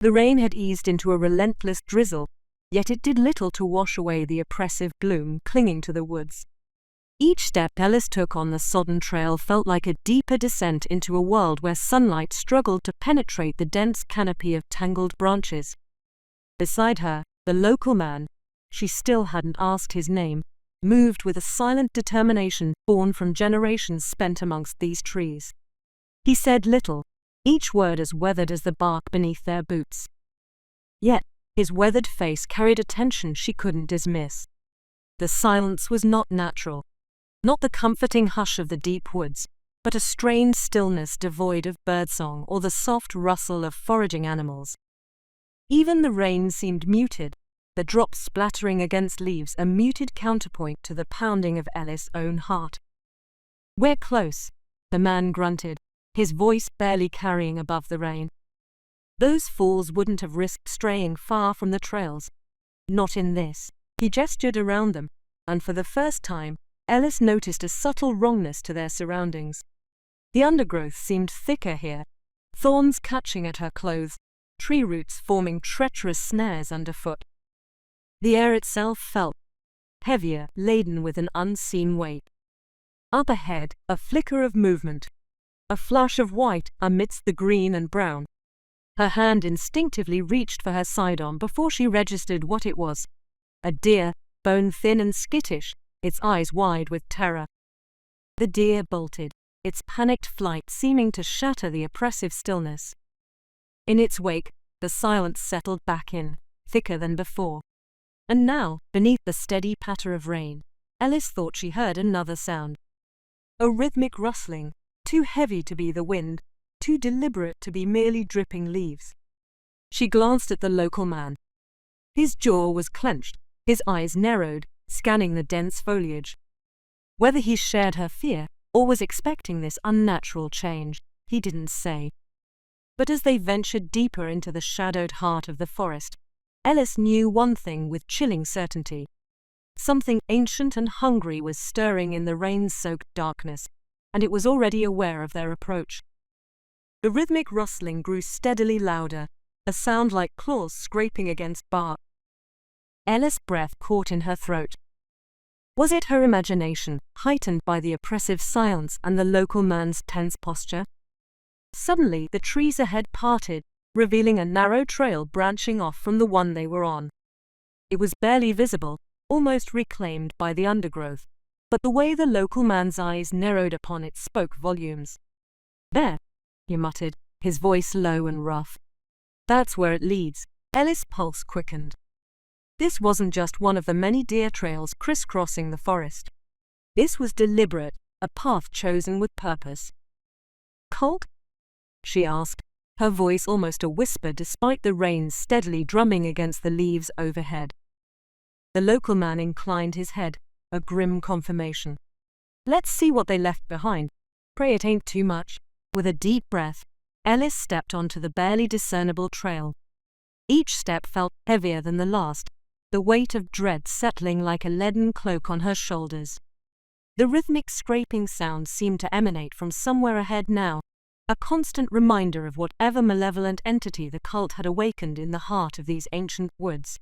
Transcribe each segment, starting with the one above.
The rain had eased into a relentless drizzle, yet it did little to wash away the oppressive gloom clinging to the woods. Each step Ellis took on the sodden trail felt like a deeper descent into a world where sunlight struggled to penetrate the dense canopy of tangled branches. Beside her, the local man, she still hadn't asked his name, moved with a silent determination born from generations spent amongst these trees. He said little, each word as weathered as the bark beneath their boots. Yet, his weathered face carried a tension she couldn't dismiss. The silence was not natural. Not the comforting hush of the deep woods, but a strained stillness devoid of birdsong or the soft rustle of foraging animals. Even the rain seemed muted, the drops splattering against leaves a muted counterpoint to the pounding of Ellis' own heart. "We're close," the man grunted, his voice barely carrying above the rain. Those fools wouldn't have risked straying far from the trails. Not in this. He gestured around them, and for the first time, Ellis noticed a subtle wrongness to their surroundings. The undergrowth seemed thicker here, thorns catching at her clothes, tree roots forming treacherous snares underfoot. The air itself felt heavier, laden with an unseen weight. Up ahead, a flicker of movement, a flash of white amidst the green and brown. Her hand instinctively reached for her sidearm before she registered what it was. A deer, bone-thin and skittish, its eyes wide with terror. The deer bolted, its panicked flight seeming to shatter the oppressive stillness. In its wake, the silence settled back in, thicker than before. And now, beneath the steady patter of rain, Ellis thought she heard another sound. A rhythmic rustling, too heavy to be the wind, too deliberate to be merely dripping leaves. She glanced at the local man. His jaw was clenched, his eyes narrowed, scanning the dense foliage. Whether he shared her fear or was expecting this unnatural change, he didn't say. But as they ventured deeper into the shadowed heart of the forest, Ellis knew one thing with chilling certainty. Something ancient and hungry was stirring in the rain-soaked darkness, and it was already aware of their approach. The rhythmic rustling grew steadily louder, a sound like claws scraping against bark. Ellis' breath caught in her throat. Was it her imagination, heightened by the oppressive silence and the local man's tense posture? Suddenly, the trees ahead parted, revealing a narrow trail branching off from the one they were on. It was barely visible, almost reclaimed by the undergrowth, but the way the local man's eyes narrowed upon it spoke volumes. "There," he muttered, his voice low and rough. "That's where it leads." Ellis' pulse quickened. This wasn't just one of the many deer trails crisscrossing the forest. This was deliberate, a path chosen with purpose. "Cult?" she asked, her voice almost a whisper despite the rain steadily drumming against the leaves overhead. The local man inclined his head, a grim confirmation. "Let's see what they left behind. Pray it ain't too much." With a deep breath, Ellis stepped onto the barely discernible trail. Each step felt heavier than the last, the weight of dread settling like a leaden cloak on her shoulders. The rhythmic scraping sound seemed to emanate from somewhere ahead now, a constant reminder of whatever malevolent entity the cult had awakened in the heart of these ancient woods.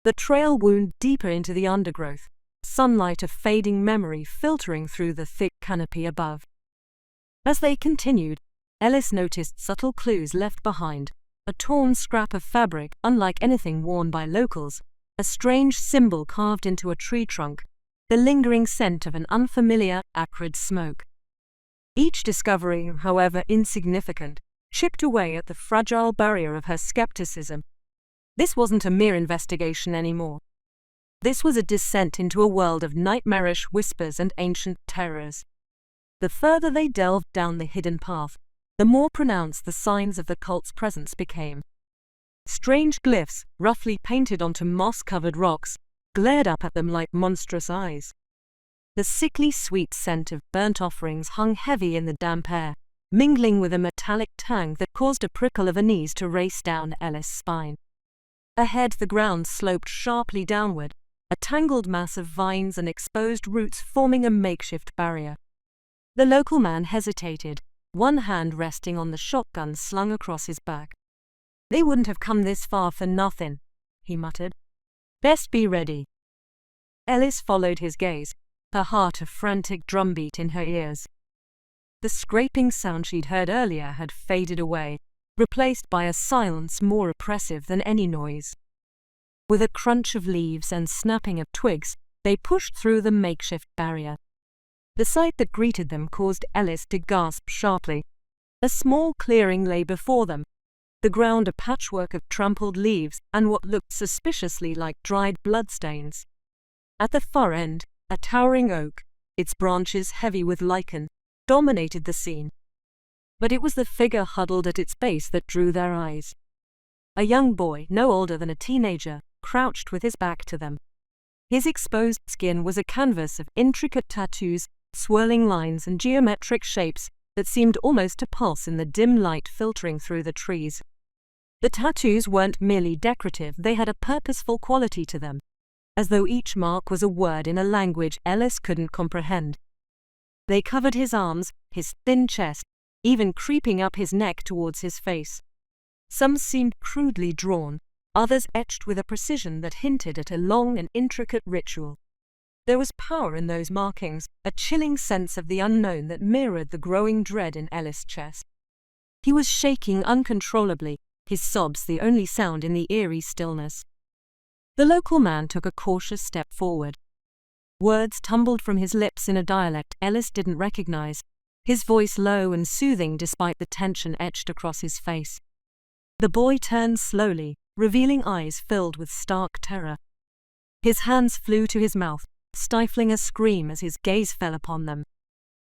The trail wound deeper into the undergrowth, sunlight of fading memory filtering through the thick canopy above. As they continued, Ellis noticed subtle clues left behind, a torn scrap of fabric unlike anything worn by locals, a strange symbol carved into a tree trunk, the lingering scent of an unfamiliar, acrid smoke. Each discovery, however insignificant, chipped away at the fragile barrier of her skepticism. This wasn't a mere investigation anymore. This was a descent into a world of nightmarish whispers and ancient terrors. The further they delved down the hidden path, the more pronounced the signs of the cult's presence became. Strange glyphs, roughly painted onto moss-covered rocks, glared up at them like monstrous eyes. The sickly sweet scent of burnt offerings hung heavy in the damp air, mingling with a metallic tang that caused a prickle of unease to race down Ellis' spine. Ahead the ground sloped sharply downward, a tangled mass of vines and exposed roots forming a makeshift barrier. The local man hesitated, one hand resting on the shotgun slung across his back. They wouldn't have come this far for nothing, he muttered. Best be ready. Ellis followed his gaze, her heart a frantic drumbeat in her ears. The scraping sound she'd heard earlier had faded away, replaced by a silence more oppressive than any noise. With a crunch of leaves and snapping of twigs, they pushed through the makeshift barrier. The sight that greeted them caused Ellis to gasp sharply. A small clearing lay before them, the ground a patchwork of trampled leaves and what looked suspiciously like dried bloodstains. At the far end, a towering oak, its branches heavy with lichen, dominated the scene. But it was the figure huddled at its base that drew their eyes. A young boy, no older than a teenager, crouched with his back to them. His exposed skin was a canvas of intricate tattoos, swirling lines and geometric shapes that seemed almost to pulse in the dim light filtering through the trees. The tattoos weren't merely decorative, they had a purposeful quality to them, as though each mark was a word in a language Ellis couldn't comprehend. They covered his arms, his thin chest, even creeping up his neck towards his face. Some seemed crudely drawn, others etched with a precision that hinted at a long and intricate ritual. There was power in those markings, a chilling sense of the unknown that mirrored the growing dread in Ellis' chest. He was shaking uncontrollably, his sobs the only sound in the eerie stillness. The local man took a cautious step forward. Words tumbled from his lips in a dialect Ellis didn't recognize, his voice low and soothing despite the tension etched across his face. The boy turned slowly, revealing eyes filled with stark terror. His hands flew to his mouth, stifling a scream as his gaze fell upon them.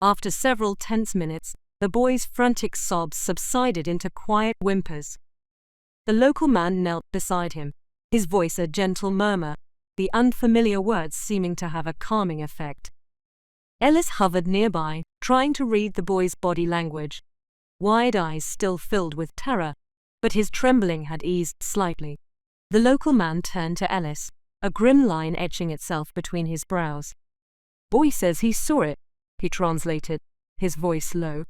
After several tense minutes, the boy's frantic sobs subsided into quiet whimpers. The local man knelt beside him, his voice a gentle murmur, the unfamiliar words seeming to have a calming effect. Ellis hovered nearby, trying to read the boy's body language. Wide eyes still filled with terror, but his trembling had eased slightly. The local man turned to Ellis, a grim line etching itself between his brows. Boy says he saw it, he translated, his voice low.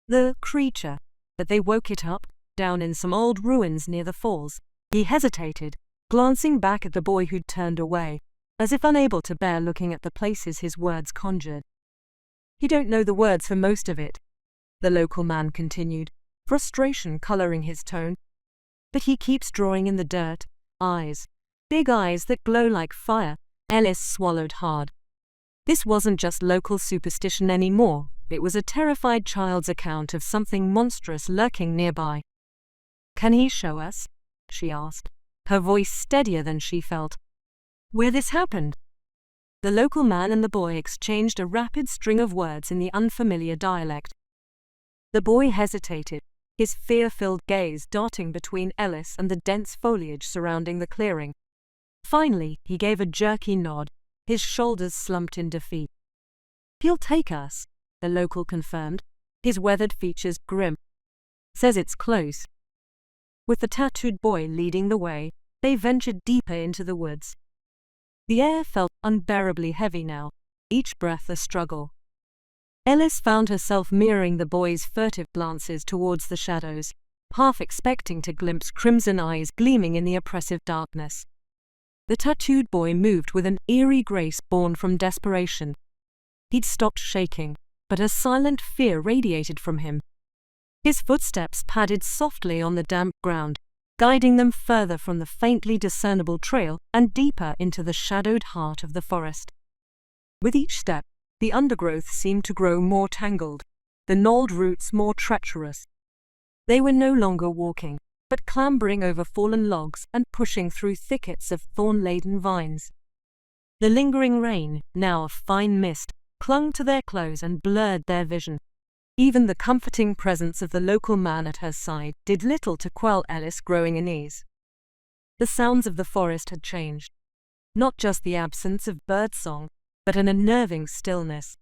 The creature, that they woke it up, down in some old ruins near the falls. He hesitated, glancing back at the boy who'd turned away, as if unable to bear looking at the places his words conjured. You don't know the words for most of it, the local man continued, frustration coloring his tone. But he keeps drawing in the dirt, eyes, big eyes that glow like fire. Ellis swallowed hard. This wasn't just local superstition anymore, it was a terrified child's account of something monstrous lurking nearby. Can he show us? She asked, her voice steadier than she felt. Where this happened? The local man and the boy exchanged a rapid string of words in the unfamiliar dialect. The boy hesitated, his fear-filled gaze darting between Ellis and the dense foliage surrounding the clearing. Finally, he gave a jerky nod, his shoulders slumped in defeat. He'll take us, the local confirmed, his weathered features grim. Says it's close. With the tattooed boy leading the way, they ventured deeper into the woods. The air felt unbearably heavy now, each breath a struggle. Ellis found herself mirroring the boy's furtive glances towards the shadows, half expecting to glimpse crimson eyes gleaming in the oppressive darkness. The tattooed boy moved with an eerie grace born from desperation. He'd stopped shaking, but a silent fear radiated from him. His footsteps padded softly on the damp ground, guiding them further from the faintly discernible trail and deeper into the shadowed heart of the forest. With each step, the undergrowth seemed to grow more tangled, the gnarled roots more treacherous. They were no longer walking, but clambering over fallen logs and pushing through thickets of thorn-laden vines. The lingering rain, now a fine mist, clung to their clothes and blurred their vision. Even the comforting presence of the local man at her side did little to quell Ellis' growing unease. The sounds of the forest had changed. Not just the absence of birdsong, but an unnerving stillness.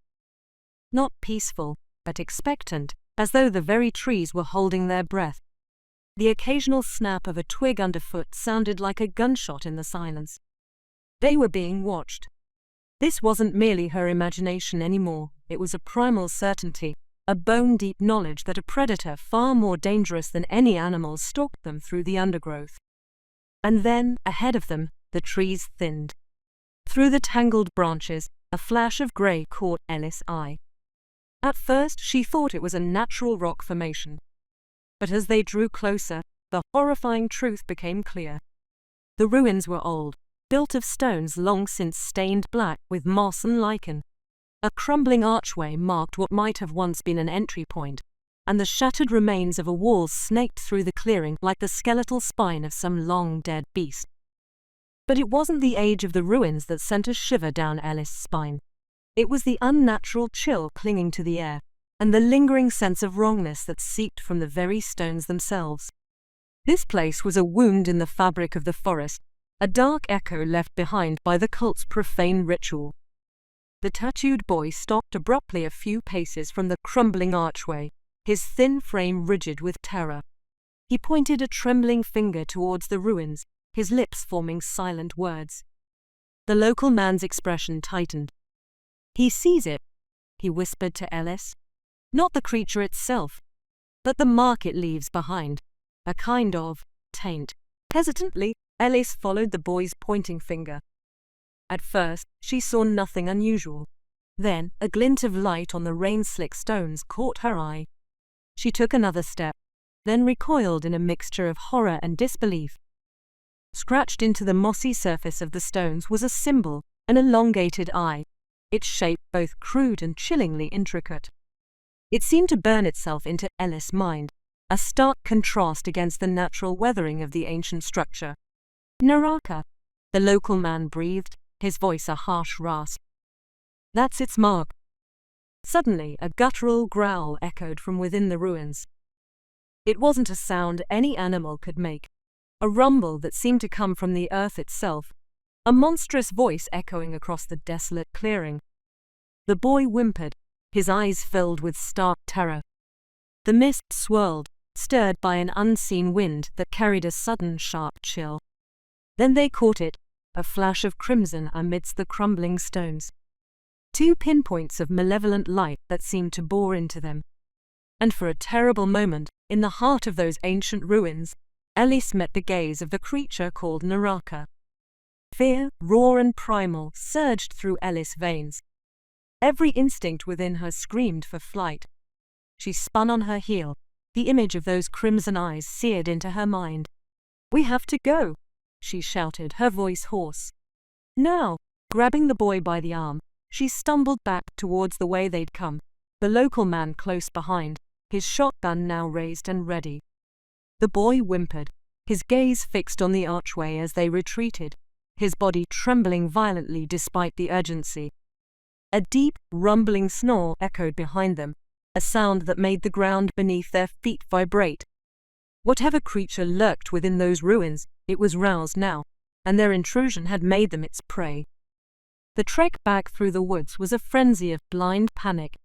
Not peaceful, but expectant, as though the very trees were holding their breath. The occasional snap of a twig underfoot sounded like a gunshot in the silence. They were being watched. This wasn't merely her imagination anymore, it was a primal certainty, a bone-deep knowledge that a predator far more dangerous than any animal stalked them through the undergrowth. And then, ahead of them, the trees thinned. Through the tangled branches, a flash of grey caught Ellis' eye. At first, she thought it was a natural rock formation. But as they drew closer, the horrifying truth became clear. The ruins were old, built of stones long since stained black with moss and lichen. A crumbling archway marked what might have once been an entry point, and the shattered remains of a wall snaked through the clearing like the skeletal spine of some long-dead beast. But it wasn't the age of the ruins that sent a shiver down Ellis' spine. It was the unnatural chill clinging to the air, and the lingering sense of wrongness that seeped from the very stones themselves. This place was a wound in the fabric of the forest, a dark echo left behind by the cult's profane ritual. The tattooed boy stopped abruptly a few paces from the crumbling archway, his thin frame rigid with terror. He pointed a trembling finger towards the ruins, his lips forming silent words. The local man's expression tightened. "He sees it," he whispered to Ellis. "Not the creature itself, but the mark it leaves behind, a kind of taint." Hesitantly, Ellis followed the boy's pointing finger. At first, she saw nothing unusual. Then, a glint of light on the rain-slick stones caught her eye. She took another step, then recoiled in a mixture of horror and disbelief. Scratched into the mossy surface of the stones was a symbol, an elongated eye, its shape both crude and chillingly intricate. It seemed to burn itself into Ellis' mind, a stark contrast against the natural weathering of the ancient structure. "Naraka," the local man breathed, his voice a harsh rasp. "That's its mark." Suddenly, a guttural growl echoed from within the ruins. It wasn't a sound any animal could make, a rumble that seemed to come from the earth itself, a monstrous voice echoing across the desolate clearing. The boy whimpered, his eyes filled with stark terror. The mist swirled, stirred by an unseen wind that carried a sudden sharp chill. Then they caught it, a flash of crimson amidst the crumbling stones. 2 pinpoints of malevolent light that seemed to bore into them. And for a terrible moment, in the heart of those ancient ruins, Ellis met the gaze of the creature called Naraka. Fear, raw and primal, surged through Ellis' veins. Every instinct within her screamed for flight. She spun on her heel, the image of those crimson eyes seared into her mind. "We have to go," she shouted, her voice hoarse. Now, grabbing the boy by the arm, she stumbled back towards the way they'd come, the local man close behind, his shotgun now raised and ready. The boy whimpered, his gaze fixed on the archway as they retreated, his body trembling violently despite the urgency. A deep, rumbling snore echoed behind them, a sound that made the ground beneath their feet vibrate. Whatever creature lurked within those ruins, it was roused now, and their intrusion had made them its prey. The trek back through the woods was a frenzy of blind panic.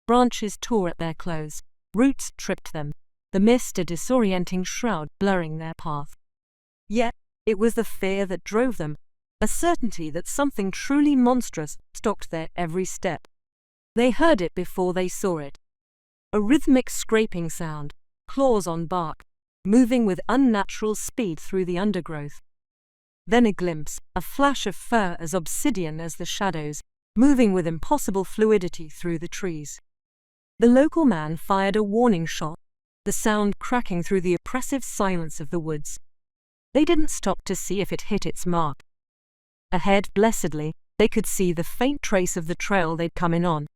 Branches tore at their clothes, roots tripped them, the mist a disorienting shroud blurring their path. Yet, it was the fear that drove them, a certainty that something truly monstrous stalked their every step. They heard it before they saw it. A rhythmic scraping sound, claws on bark, moving with unnatural speed through the undergrowth. Then a glimpse, a flash of fur as obsidian as the shadows, moving with impossible fluidity through the trees. The local man fired a warning shot, the sound cracking through the oppressive silence of the woods. They didn't stop to see if it hit its mark. Ahead, blessedly, they could see the faint trace of the trail they'd come in on.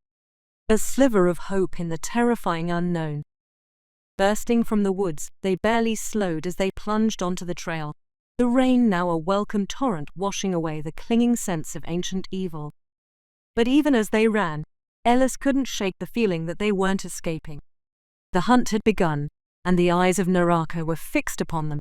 A sliver of hope in the terrifying unknown. Bursting from the woods, they barely slowed as they plunged onto the trail, the rain now a welcome torrent washing away the clinging sense of ancient evil. But even as they ran, Ellis couldn't shake the feeling that they weren't escaping. The hunt had begun, and the eyes of Naraka were fixed upon them,